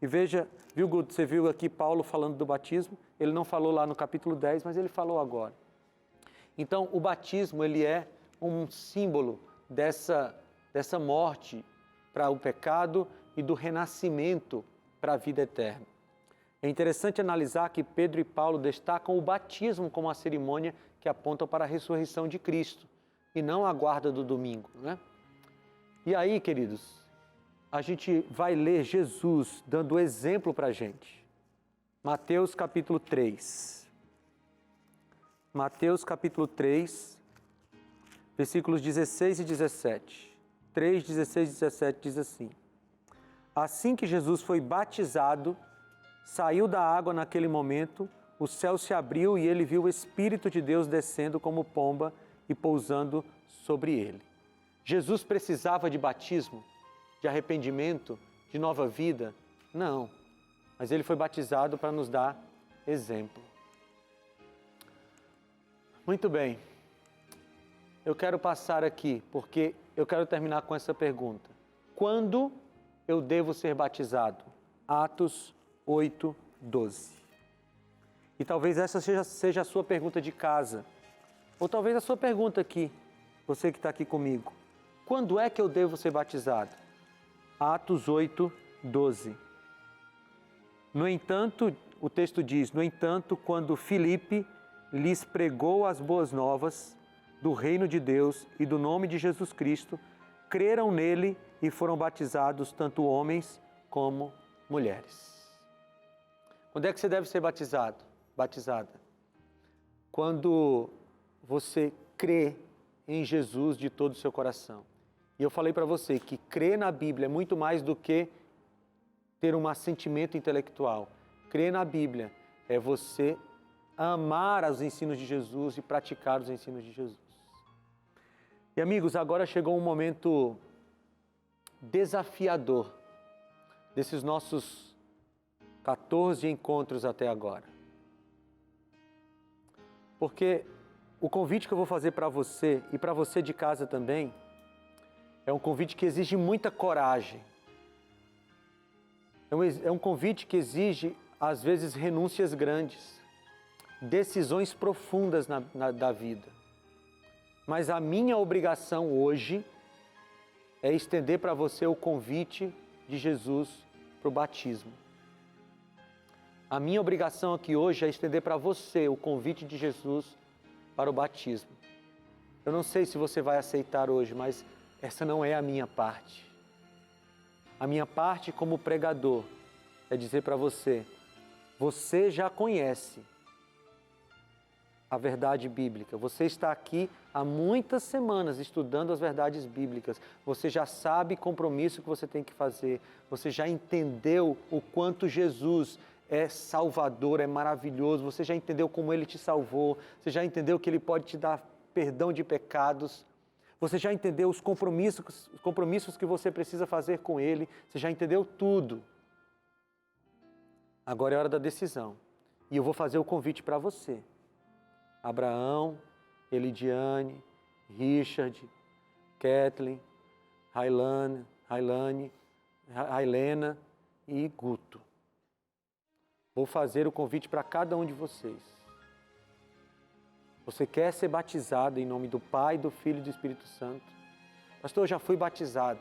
E veja, viu, Guto, você viu aqui Paulo falando do batismo? Ele não falou lá no capítulo 10, mas ele falou agora. Então, o batismo, ele é um símbolo dessa morte para o pecado e do renascimento para a vida eterna. É interessante analisar que Pedro e Paulo destacam o batismo como a cerimônia que aponta para a ressurreição de Cristo e não a guarda do domingo, né? E aí, queridos, a gente vai ler Jesus dando exemplo para a gente. Mateus capítulo 3. Mateus capítulo 3, versículos 16 e 17. 3, 16 e 17 diz assim: Assim que Jesus foi batizado, saiu da água naquele momento, o céu se abriu e ele viu o Espírito de Deus descendo como pomba e pousando sobre ele. Jesus precisava de batismo, de arrependimento, de nova vida? Não, mas ele foi batizado para nos dar exemplo. Muito bem, eu quero passar aqui, porque eu quero terminar com essa pergunta. Quando eu devo ser batizado? Atos 8, 12. E talvez essa seja a sua pergunta de casa, ou talvez a sua pergunta aqui, você que está aqui comigo. Quando é que eu devo ser batizado? Atos 8, 12. No entanto, o texto diz, no entanto, quando Filipe lhes pregou as boas novas, do reino de Deus e do nome de Jesus Cristo, creram nele e foram batizados tanto homens como mulheres. Quando é que você deve ser batizada? Quando você crê em Jesus de todo o seu coração. E eu falei para você que crer na Bíblia é muito mais do que ter um assentimento intelectual. Crer na Bíblia é você amar os ensinos de Jesus e praticar os ensinos de Jesus. E amigos, agora chegou um momento desafiador desses nossos 14 encontros até agora. Porque o convite que eu vou fazer para você e para você de casa também é um convite que exige muita coragem. É um convite que exige, às vezes, renúncias grandes, decisões profundas da vida. Mas a minha obrigação hoje é estender para você o convite de Jesus para o batismo. A minha obrigação aqui hoje é estender para você o convite de Jesus para o batismo. Eu não sei se você vai aceitar hoje, mas essa não é a minha parte. A minha parte como pregador é dizer para você, você já conhece a verdade bíblica. Você está aqui há muitas semanas estudando as verdades bíblicas. Você já sabe o compromisso que você tem que fazer. Você já entendeu o quanto Jesus é salvador, é maravilhoso. Você já entendeu como Ele te salvou. Você já entendeu que Ele pode te dar perdão de pecados. Você já entendeu os compromissos que você precisa fazer com Ele. Você já entendeu tudo. Agora é hora da decisão. E eu vou fazer o convite para você. Abraão, Elidiane, Richard, Kathleen, Railena e Guto. Vou fazer o convite para cada um de vocês. Você quer ser batizado em nome do Pai, do Filho e do Espírito Santo? Pastor, eu já fui batizado.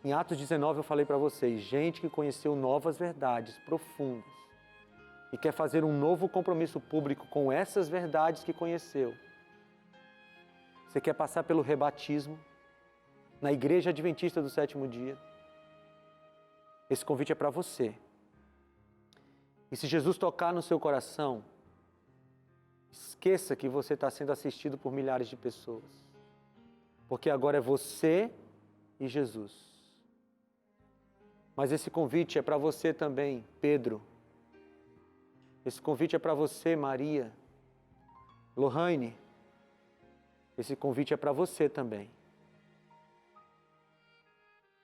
Em Atos 19 eu falei para vocês, gente que conheceu novas verdades profundas e quer fazer um novo compromisso público com essas verdades que conheceu. Você quer passar pelo rebatismo na Igreja Adventista do Sétimo Dia? Esse convite é para você. E se Jesus tocar no seu coração, esqueça que você está sendo assistido por milhares de pessoas. Porque agora é você e Jesus. Mas esse convite é para você também, Pedro. Esse convite é para você, Maria. Lohane, esse convite é para você também.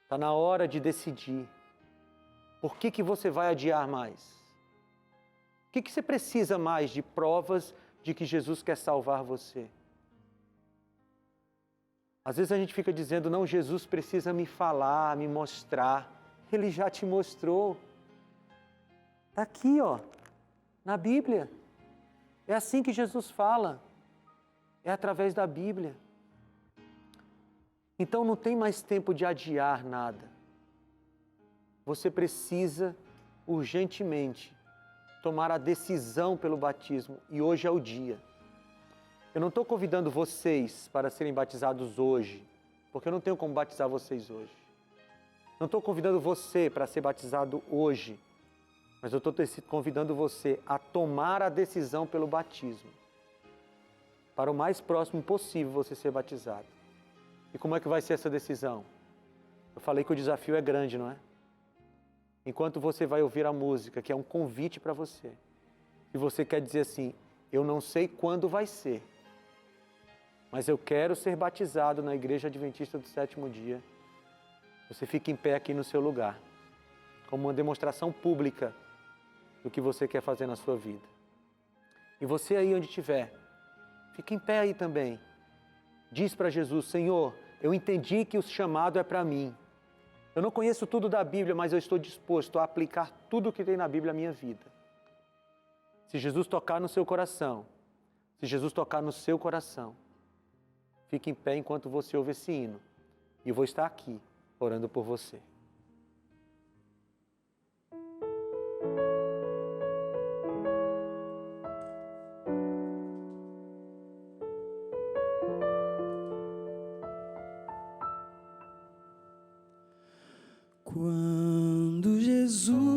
Está na hora de decidir. Por que você vai adiar mais? O que você precisa mais de provas de que Jesus quer salvar você? Às vezes a gente fica dizendo, não, Jesus precisa me falar, me mostrar. Ele já te mostrou. Está aqui, ó. Na Bíblia. É assim que Jesus fala. É através da Bíblia. Então não tem mais tempo de adiar nada. Você precisa urgentemente tomar a decisão pelo batismo. E hoje é o dia. Eu não estou convidando vocês para serem batizados hoje, porque eu não tenho como batizar vocês hoje. Não estou convidando você para ser batizado hoje, mas eu estou convidando você a tomar a decisão pelo batismo. Para o mais próximo possível você ser batizado. E como é que vai ser essa decisão? Eu falei que o desafio é grande, não é? Enquanto você vai ouvir a música, que é um convite para você, e você quer dizer assim, eu não sei quando vai ser, mas eu quero ser batizado na Igreja Adventista do Sétimo Dia, você fica em pé aqui no seu lugar, como uma demonstração pública do que você quer fazer na sua vida. E você aí onde estiver, fica em pé aí também. Diz para Jesus, Senhor, eu entendi que o chamado é para mim. Eu não conheço tudo da Bíblia, mas eu estou disposto a aplicar tudo o que tem na Bíblia à minha vida. Se Jesus tocar no seu coração, fique em pé enquanto você ouve esse hino. E eu vou estar aqui, orando por você.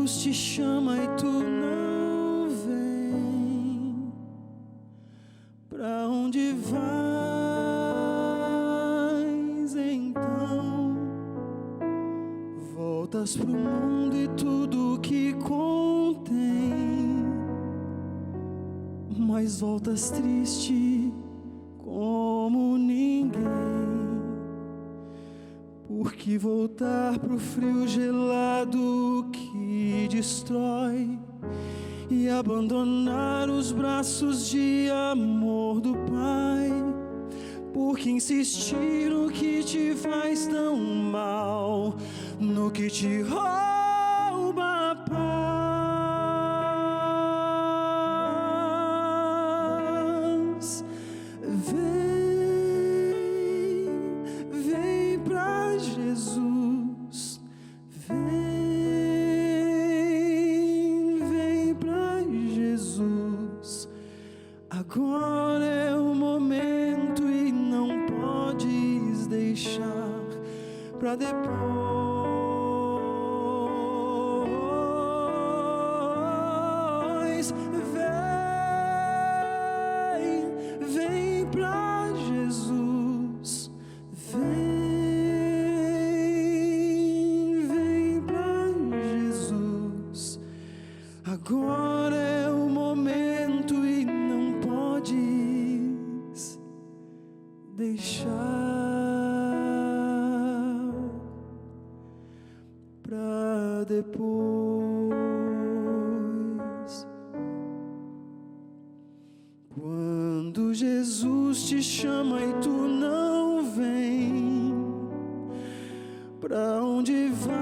Jesus te chama e tu não vem, pra onde vais então? Voltas pro mundo e tudo que contém, mas voltas triste como ninguém. Porque voltar pro frio gelado que destrói e abandonar os braços de amor do Pai, porque insistir no que te faz tão mal, no que te rouba a paz. Vem pra Jesus, vem pra Jesus. Agora é o momento e não podes deixar pra depois. Vem pra Jesus, vem pra Jesus. Agora é o momento e não podes deixar pra depois. Quando Jesus te chama e tu não vem, pra onde vais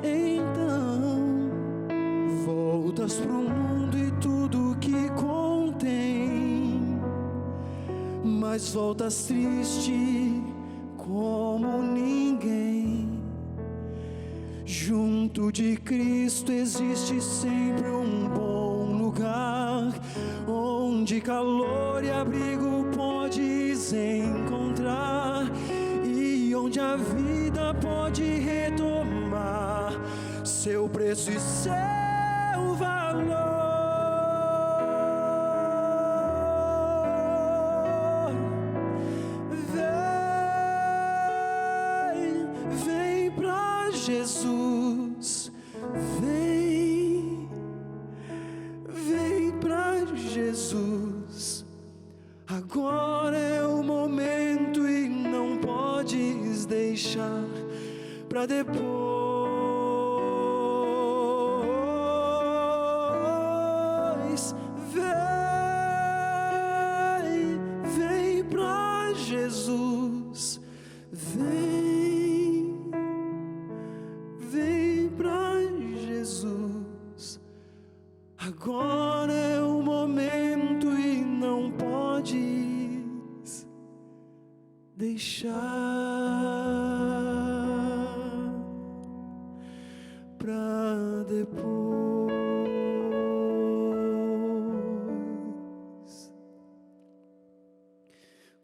então? Voltas pro mundo e tudo que contém, mas voltas triste como ninguém. Junto de Cristo existe sempre um bom lugar, onde calor e abrigo podes encontrar, e onde a vida pode retomar seu preço e seu valor. Vem pra Jesus, vem pra Jesus. Agora é o momento e não podes deixar pra depois. Vem pra Jesus, vem pra Jesus. Agora é o momento e não podes deixar pra depois.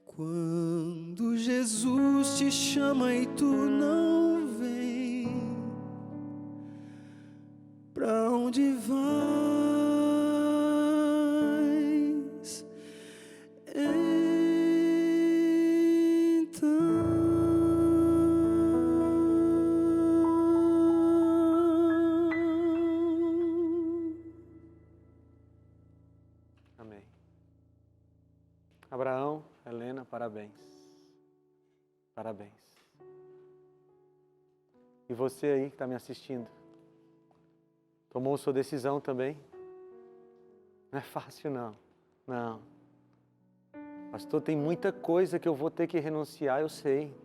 Quando Jesus te chama e tu não vem, pra onde vais então? Amém. Abraão, Helena, parabéns. Parabéns. E você aí que está me assistindo, tomou sua decisão também? Não é fácil não, não. Pastor, tem muita coisa que eu vou ter que renunciar, eu sei.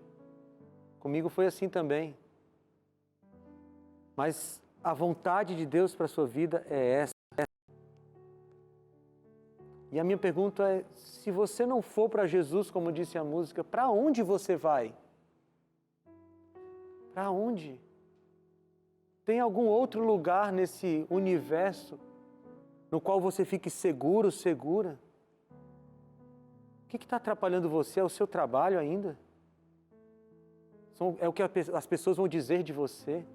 Comigo foi assim também. Mas a vontade de Deus para a sua vida é essa. E a minha pergunta é, se você não for para Jesus, como disse a música, para onde você vai? Para onde? Tem algum outro lugar nesse universo no qual você fique seguro, segura? O que está atrapalhando você? É o seu trabalho ainda? É o que as pessoas vão dizer de você?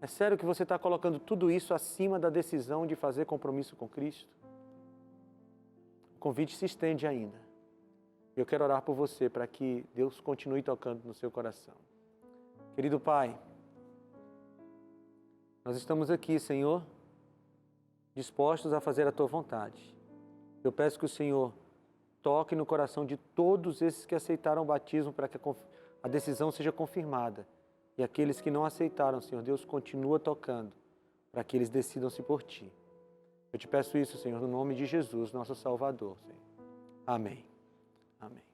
É sério que você está colocando tudo isso acima da decisão de fazer compromisso com Cristo? O convite se estende ainda. Eu quero orar por você para que Deus continue tocando no seu coração. Querido Pai, nós estamos aqui, Senhor, dispostos a fazer a Tua vontade. Eu peço que o Senhor toque no coração de todos esses que aceitaram o batismo para que a decisão seja confirmada. E aqueles que não aceitaram, Senhor Deus, continua tocando para que eles decidam-se por Ti. Eu te peço isso, Senhor, no nome de Jesus, nosso Salvador, Senhor. Amém. Amém.